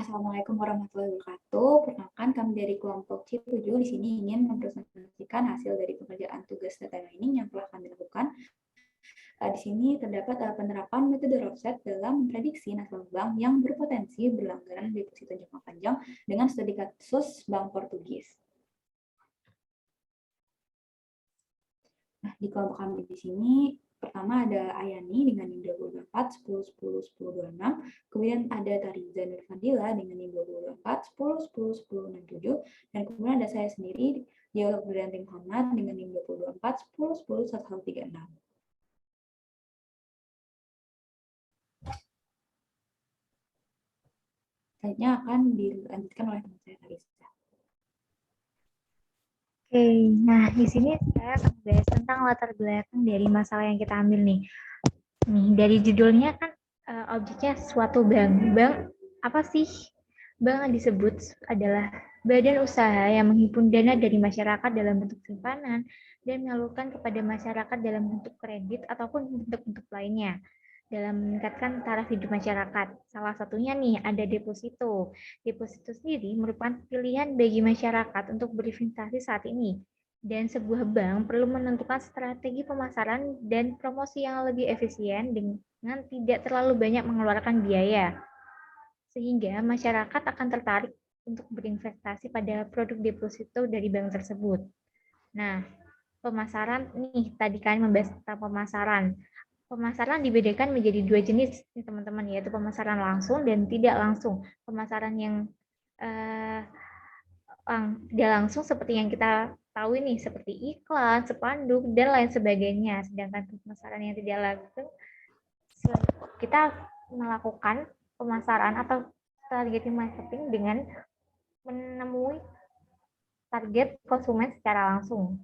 Assalamualaikum warahmatullahi wabarakatuh. Perkenalkan, kami dari kelompok C7 di sini ingin mempresentasikan hasil dari pekerjaan tugas data mining yang telah kami lakukan. Di sini terdapat penerapan metode offset dalam memprediksi nasabah bank yang berpotensi berlangganan deposito jangka panjang dengan studi kasus Bank Portugis. Nah, di kelompok kami di sini pertama ada Ayani dengan NIM 24 10 10 10 26, kemudian ada Tariza Nurfadila dengan NIM 24 10 10 10 67, dan kemudian ada saya sendiri Dialog Berdanti Muhammad dengan NIM 24 10 10 1136. Selanjutnya akan dilanjutkan oleh teman saya Tariza. Oke, nah di sini saya akan bahas tentang latar belakang dari masalah yang kita ambil nih. Nih dari judulnya kan objeknya suatu bank. Bank apa sih? Bank yang disebut adalah badan usaha yang menghimpun dana dari masyarakat dalam bentuk simpanan dan menyalurkan kepada masyarakat dalam bentuk kredit ataupun bentuk-bentuk lainnya dalam meningkatkan taraf hidup masyarakat. Salah satunya nih ada deposito. Deposito sendiri merupakan pilihan bagi masyarakat untuk berinvestasi saat ini. Dan sebuah bank perlu menentukan strategi pemasaran dan promosi yang lebih efisien dengan tidak terlalu banyak mengeluarkan biaya. Sehingga masyarakat akan tertarik untuk berinvestasi pada produk deposito dari bank tersebut. Nah, pemasaran nih tadi kan membahas tentang pemasaran. Pemasaran dibedakan menjadi dua jenis nih teman-teman, yaitu pemasaran langsung dan tidak langsung. Pemasaran yang tidak langsung seperti yang kita tahu ini, seperti iklan, spanduk, dan lain sebagainya. Sedangkan pemasaran yang tidak langsung, kita melakukan pemasaran atau targeting marketing dengan menemui target konsumen secara langsung.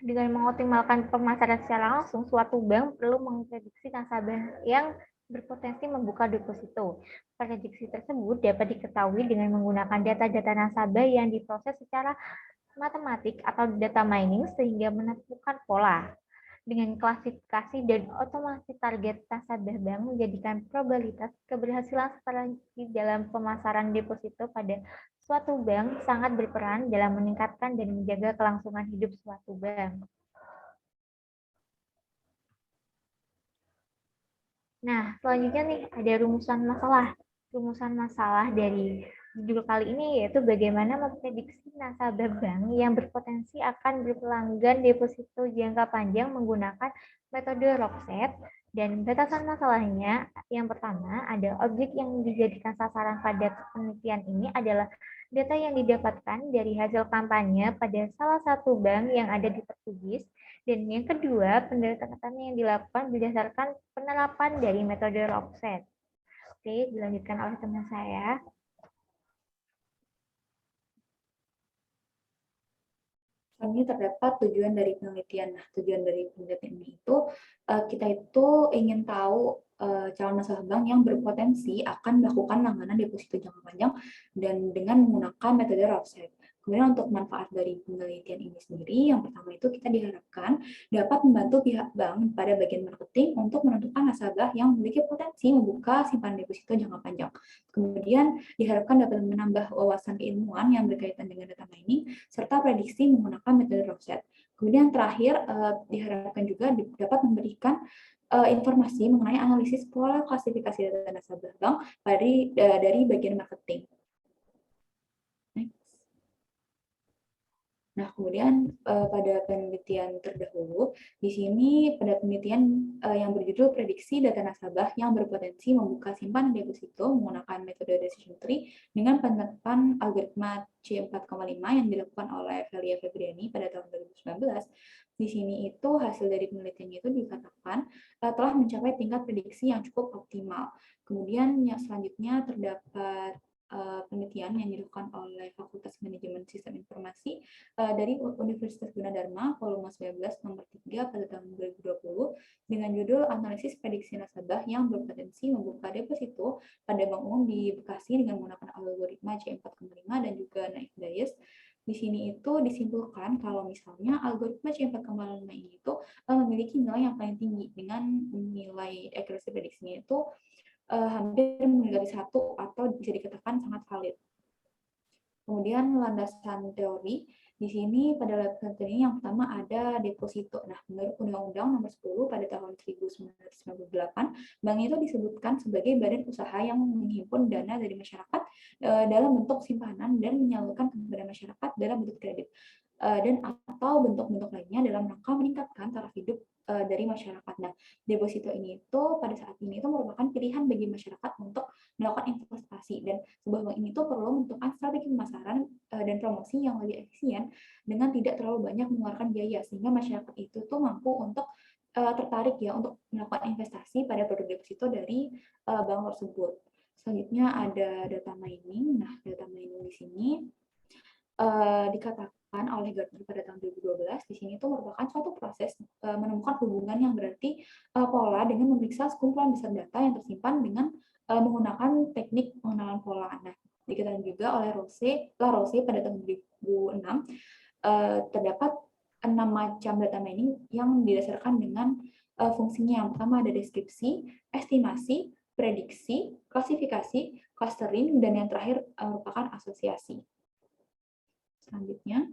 Dengan mengoptimalkan pemasaran secara langsung, suatu bank perlu memprediksi nasabah yang berpotensi membuka deposito. Prediksi tersebut dapat diketahui dengan menggunakan data-data nasabah yang diproses secara matematik atau data mining sehingga menentukan pola. Dengan klasifikasi dan otomasi target nasabah bank menjadikan probabilitas keberhasilan strategi dalam pemasaran deposito pada suatu bank sangat berperan dalam meningkatkan dan menjaga kelangsungan hidup suatu bank. Nah, selanjutnya nih ada rumusan masalah. Rumusan masalah dari judul kali ini yaitu bagaimana memprediksi nasabah bank yang berpotensi akan berpelanggan deposito jangka panjang menggunakan metode Rockset. Dan batasan masalahnya, yang pertama ada objek yang dijadikan sasaran pada penelitian ini adalah data yang didapatkan dari hasil kampanye pada salah satu bank yang ada di Portugis. Dan yang kedua, pendekatan yang dilakukan berdasarkan penerapan dari metode Rockset. Oke, dilanjutkan oleh teman saya. Ini terdapat tujuan dari penelitian. Nah, tujuan dari penelitian ini itu kita itu ingin tahu calon nasabah bank yang berpotensi akan melakukan langganan deposito jangka panjang dan dengan menggunakan metode Rockset. Kemudian untuk manfaat dari penelitian ini sendiri, yang pertama itu kita diharapkan dapat membantu pihak bank pada bagian marketing untuk menentukan nasabah yang memiliki potensi membuka simpanan deposito jangka panjang. Kemudian diharapkan dapat menambah wawasan keilmuan yang berkaitan dengan data mining serta prediksi menggunakan metode Rockset. Kemudian terakhir diharapkan juga dapat memberikan informasi mengenai analisis pola klasifikasi data nasabah bank dari bagian marketing. Nah, kemudian pada penelitian terdahulu, di sini pada penelitian yang berjudul prediksi data nasabah yang berpotensi membuka simpanan deposito menggunakan metode decision tree dengan penerapan algoritma C4,5 yang dilakukan oleh Velia Febriani pada tahun 2019. Di sini itu hasil dari penelitiannya itu dikatakan telah mencapai tingkat prediksi yang cukup optimal. Kemudian yang selanjutnya terdapat penelitian yang dilakukan oleh Fakultas Manajemen Sistem Informasi dari Universitas Gunadarma, volume 19 nomor 3 pada tahun 2020 dengan judul Analisis Prediksi Nasabah yang Berpotensi Membuka Deposito pada Bank Umum di Bekasi dengan menggunakan algoritma C4,5 dan juga Naive Bayes. Di sini itu disimpulkan kalau misalnya algoritma C4,5 ini itu memiliki nilai yang paling tinggi dengan nilai accuracy prediksinya itu hampir mendekati 1 atau bisa dikatakan sangat valid. Kemudian landasan teori, di sini pada landasan teori yang pertama ada deposito. Nah, menurut Undang-Undang Nomor 10 pada tahun 1998, bank itu disebutkan sebagai badan usaha yang menghimpun dana dari masyarakat dalam bentuk simpanan dan menyalurkan kepada masyarakat dalam bentuk kredit dan atau bentuk-bentuk lainnya dalam rangka meningkatkan taraf hidup dari masyarakat. Nah, deposito ini itu pada saat ini itu merupakan pilihan bagi masyarakat untuk melakukan investasi, dan sebuah bank ini tuh perlu menentukan strategi pemasaran dan promosi yang lebih efisien dengan tidak terlalu banyak mengeluarkan biaya, sehingga masyarakat itu tuh mampu untuk tertarik ya untuk melakukan investasi pada produk deposito dari bank tersebut. Selanjutnya ada data mining. Nah, data mining di sini dikatakan oleh Gartner pada tahun 2012, di sini itu merupakan suatu proses menemukan hubungan yang berarti pola dengan memeriksa sekumpulan besar data yang tersimpan dengan menggunakan teknik pengenalan pola. Nah, dikatakan juga oleh LaRose pada tahun 2006, terdapat 6 macam data mining yang didasarkan dengan fungsinya. Yang pertama ada deskripsi, estimasi, prediksi, klasifikasi, clustering, dan yang terakhir merupakan asosiasi. Selanjutnya,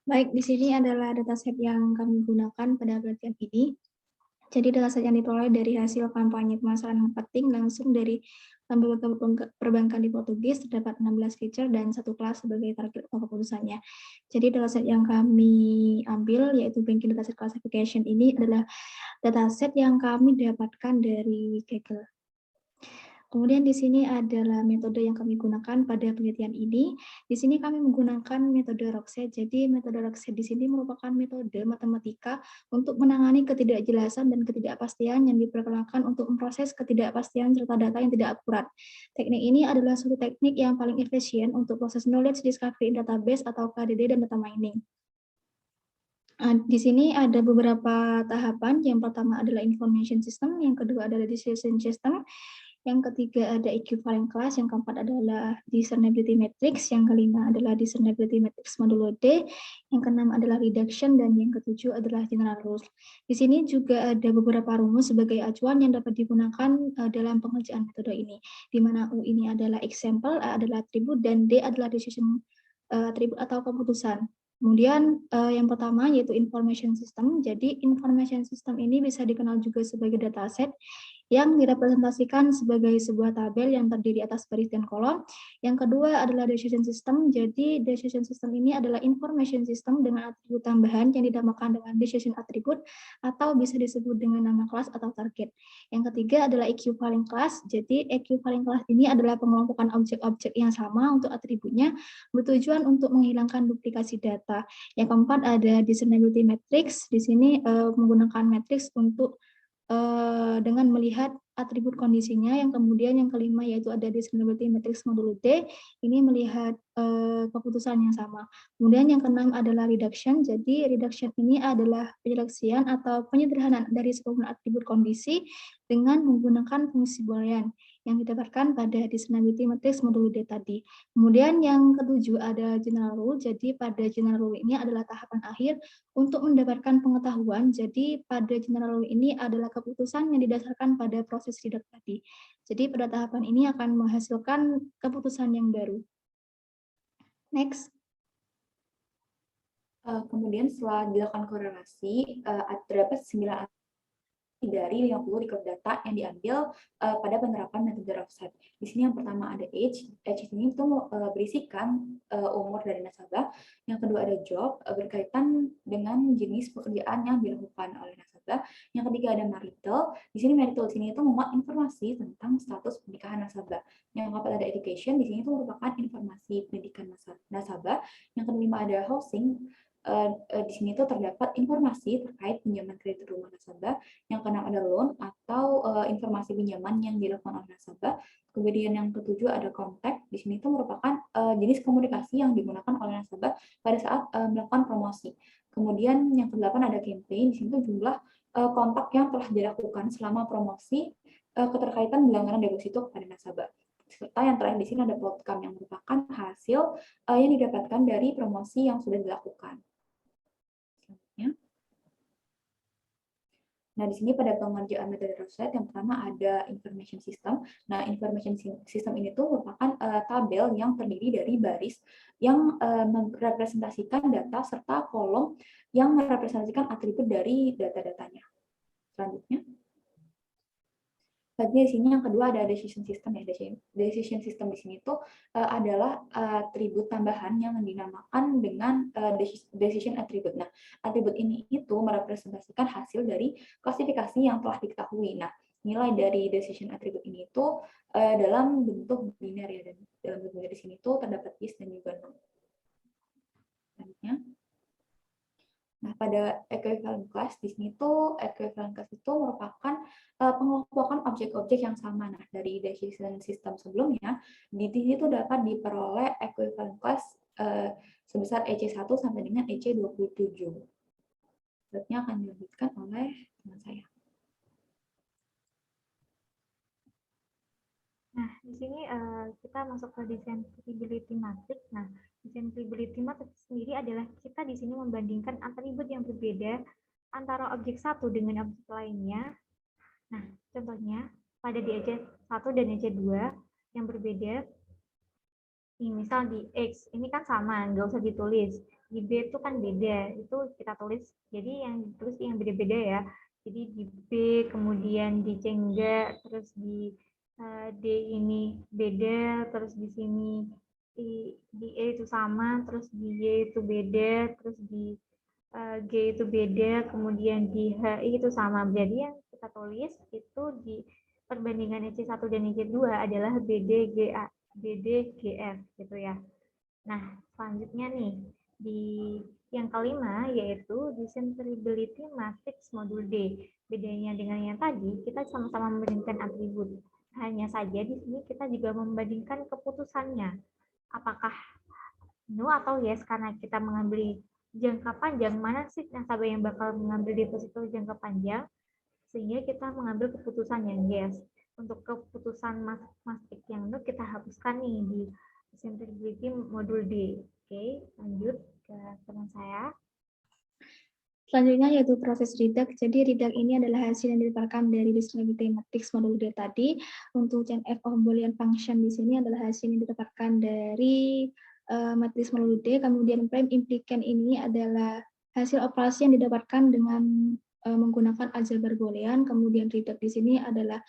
baik, di sini adalah dataset yang kami gunakan pada penelitian ini. Jadi dataset yang diperoleh dari hasil kampanye pemasaran marketing langsung dari lembaga perbankan di Portugis, terdapat 16 feature dan 1 kelas sebagai target keputusannya. Jadi dataset yang kami ambil yaitu Banking Dataset Classification ini adalah dataset yang kami dapatkan dari Kaggle. Kemudian di sini adalah metode yang kami gunakan pada penelitian ini. Di sini kami menggunakan metode Rockset. Jadi metode Rockset di sini merupakan metode matematika untuk menangani ketidakjelasan dan ketidakpastian yang diperkenalkan untuk memproses ketidakpastian serta data yang tidak akurat. Teknik ini adalah suatu teknik yang paling efisien untuk proses knowledge discovery in database atau KDD dan data mining. Di sini ada beberapa tahapan. Yang pertama adalah information system, yang kedua adalah decision system, yang ketiga ada equivalent class, yang keempat adalah discernibility matrix, yang kelima adalah discernibility matrix modulo D, yang keenam adalah reduction, dan yang ketujuh adalah general rules. Di sini juga ada beberapa rumus sebagai acuan yang dapat digunakan dalam pengerjaan metode ini, di mana U ini adalah example, A adalah atribut, dan D adalah decision atribut atau keputusan. Kemudian yang pertama yaitu information system. Jadi information system ini bisa dikenal juga sebagai dataset yang direpresentasikan sebagai sebuah tabel yang terdiri atas baris dan kolom. Yang kedua adalah decision system. Jadi decision system ini adalah information system dengan atribut tambahan yang dinamakan dengan decision attribute atau bisa disebut dengan nama kelas atau target. Yang ketiga adalah equivalent class. Jadi equivalent class ini adalah pengelompokan objek-objek yang sama untuk atributnya bertujuan untuk menghilangkan duplikasi data. Yang keempat ada discernibility matrix. Di sini menggunakan matrix untuk dengan melihat atribut kondisinya. Yang kemudian yang kelima yaitu ada discernibility matrix modulo D, ini melihat keputusan yang sama. Kemudian yang keenam adalah reduction. Jadi reduction ini adalah penyeleksian atau penyederhanaan dari sekumpulan atribut kondisi dengan menggunakan fungsi boolean yang didapatkan pada discernibility matrix modulo D tadi. Kemudian yang ketujuh ada general rule. Jadi pada general rule ini adalah tahapan akhir untuk mendapatkan pengetahuan. Jadi pada general rule ini adalah keputusan yang didasarkan pada proses redact tadi. Jadi pada tahapan ini akan menghasilkan keputusan yang baru. Next. Kemudian setelah dilakukan korelasi, terdapat 9 dari 50 record data yang diambil pada penerapan metode Rockset. Di sini yang pertama ada age ini itu berisikan umur dari nasabah. Yang kedua ada job, berkaitan dengan jenis pekerjaan yang dilakukan oleh nasabah. Yang ketiga ada marital. Di sini marital di sini itu memuat informasi tentang status pernikahan nasabah. Yang keempat ada education, di sini itu merupakan informasi pendidikan nasabah. Yang kelima ada housing. Di sini tuh terdapat informasi terkait pinjaman kredit rumah nasabah. Yang keenam ada loan atau informasi pinjaman yang dilakukan oleh nasabah. Kemudian yang ketujuh ada contact. Di sini itu merupakan jenis komunikasi yang digunakan oleh nasabah pada saat melakukan promosi. Kemudian yang kedelapan ada campaign. Di sini tuh jumlah kontak yang telah dilakukan selama promosi keterkaitan berlangganan deposito kepada nasabah. Serta yang terakhir di sini ada outcome yang merupakan hasil yang didapatkan dari promosi yang sudah dilakukan. Nah, di sini pada pengerjaan metode Rosette yang pertama ada information system. Nah, information system ini tuh merupakan tabel yang terdiri dari baris yang merepresentasikan data serta kolom yang merepresentasikan atribut dari data-datanya. Selanjutnya, di sini yang kedua ada decision system ya. Decision system di sini tuh adalah atribut tambahan yang dinamakan dengan decision attribute. Nah, atribut ini itu merepresentasikan hasil dari klasifikasi yang telah diketahui. Nah, nilai dari decision attribute ini itu dalam bentuk biner ya, dan dalam bentuk biner di sini tuh terdapat yes dan juga no. Selanjutnya, nah, pada equivalent class di sini tuh equivalent class itu merupakan pengelompokan objek-objek yang sama. Nah, dari decision system sebelumnya di sini tuh dapat diperoleh equivalent class sebesar EC1 sampai dengan EC27. Selanjutnya akan dilanjutkan oleh teman saya. Nah, di sini kita masuk ke desirability matrix. Nah, desirability matrix sendiri adalah kita di sini membandingkan atribut yang berbeda antara objek satu dengan objek lainnya. Nah, contohnya pada di EC1 dan EC2 yang berbeda, misal di X, ini kan sama, nggak usah ditulis. Di B itu kan beda, itu kita tulis. Jadi yang ditulis yang beda-beda ya. Jadi di B, kemudian di C enggak, terus di D ini beda, terus di sini di E itu sama, terus di Y itu beda, terus di G itu beda, kemudian di HI itu sama. Jadi yang kita tulis itu di perbandingan EC1 dan EC2 adalah BDGA, BDGF gitu ya. Nah, selanjutnya nih di yang kelima yaitu desirability matrix modul D. Bedanya dengan yang tadi, kita sama-sama membandingkan atribut. Hanya saja di sini kita juga membandingkan keputusannya. Apakah no atau yes, karena kita mengambil jangka panjang, mana sih nasabah yang bakal mengambil deposito jangka panjang, sehingga kita mengambil keputusan yang yes. Untuk keputusan mastik yang no kita hapuskan nih di desirability modul D. Oke, lanjut ke teman saya. Selanjutnya yaitu proses redact. Jadi redact ini adalah hasil yang didapatkan dari desirability matrix modul D tadi. Untuk chain F of Boolean function di sini adalah hasil yang didapatkan dari matriks modul D. Kemudian prime implicant ini adalah hasil operasi yang didapatkan dengan menggunakan aljabar Boolean. Kemudian redact di sini adalah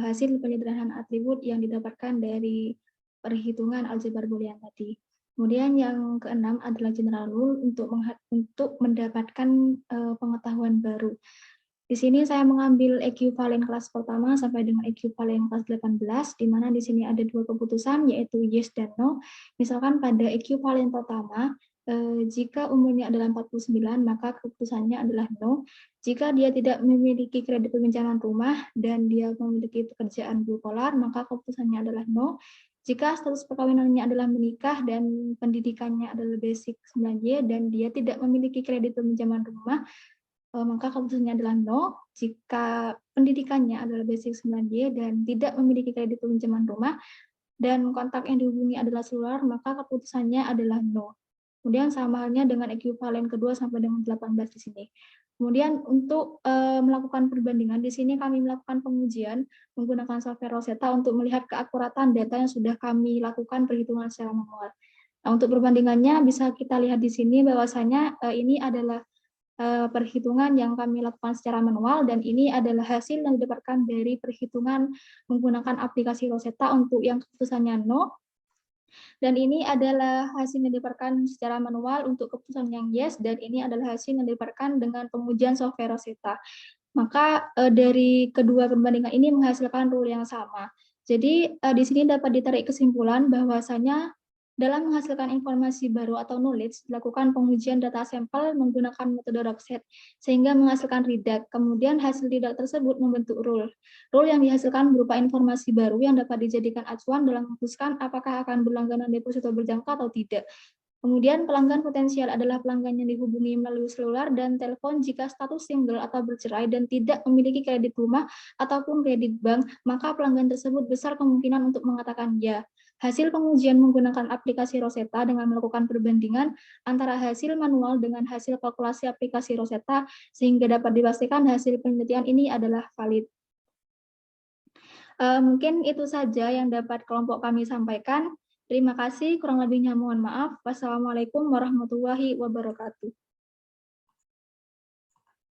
hasil penyederhanaan atribut yang didapatkan dari perhitungan aljabar Boolean tadi. Kemudian yang keenam adalah general rule untuk mendapatkan pengetahuan baru. Di sini saya mengambil equivalent kelas pertama sampai dengan equivalent kelas 18, di mana di sini ada dua keputusan, yaitu yes dan no. Misalkan pada equivalent pertama, jika umurnya adalah 49, maka keputusannya adalah no. Jika dia tidak memiliki kredit peminjaman rumah dan dia memiliki pekerjaan blue collar, maka keputusannya adalah no. Jika status perkawinannya adalah menikah dan pendidikannya adalah basic 9Y dan dia tidak memiliki kredit peminjaman rumah, maka keputusannya adalah no. Jika pendidikannya adalah basic 9Y dan tidak memiliki kredit peminjaman rumah dan kontak yang dihubungi adalah seluler, maka keputusannya adalah no. Kemudian sama halnya dengan ekuivalen kedua sampai dengan 18 di sini. Kemudian untuk melakukan perbandingan, di sini kami melakukan pengujian menggunakan software Rosetta untuk melihat keakuratan data yang sudah kami lakukan perhitungan secara manual. Nah, untuk perbandingannya bisa kita lihat di sini bahwasanya ini adalah perhitungan yang kami lakukan secara manual dan ini adalah hasil yang didapatkan dari perhitungan menggunakan aplikasi Rosetta untuk yang keputusannya no. Dan ini adalah hasil yang didapatkan secara manual untuk keputusan yang yes, dan ini adalah hasil yang didapatkan dengan pengujian software Rosetta. Maka dari kedua perbandingan ini menghasilkan rule yang sama. Jadi di sini dapat ditarik kesimpulan bahwasanya dalam menghasilkan informasi baru atau knowledge, dilakukan pengujian data sampel menggunakan metode Rosetta sehingga menghasilkan redact. Kemudian hasil redact tersebut membentuk rule. Rule yang dihasilkan berupa informasi baru yang dapat dijadikan acuan dalam memutuskan apakah akan berlangganan deposito berjangka atau tidak. Kemudian pelanggan potensial adalah pelanggan yang dihubungi melalui seluler dan telepon jika status single atau bercerai dan tidak memiliki kredit rumah ataupun kredit bank, maka pelanggan tersebut besar kemungkinan untuk mengatakan ya. Hasil pengujian menggunakan aplikasi Rosetta dengan melakukan perbandingan antara hasil manual dengan hasil kalkulasi aplikasi Rosetta sehingga dapat dipastikan hasil penelitian ini adalah valid. Mungkin itu saja yang dapat kelompok kami sampaikan. Terima kasih, kurang lebihnya mohon maaf. Wassalamualaikum warahmatullahi wabarakatuh.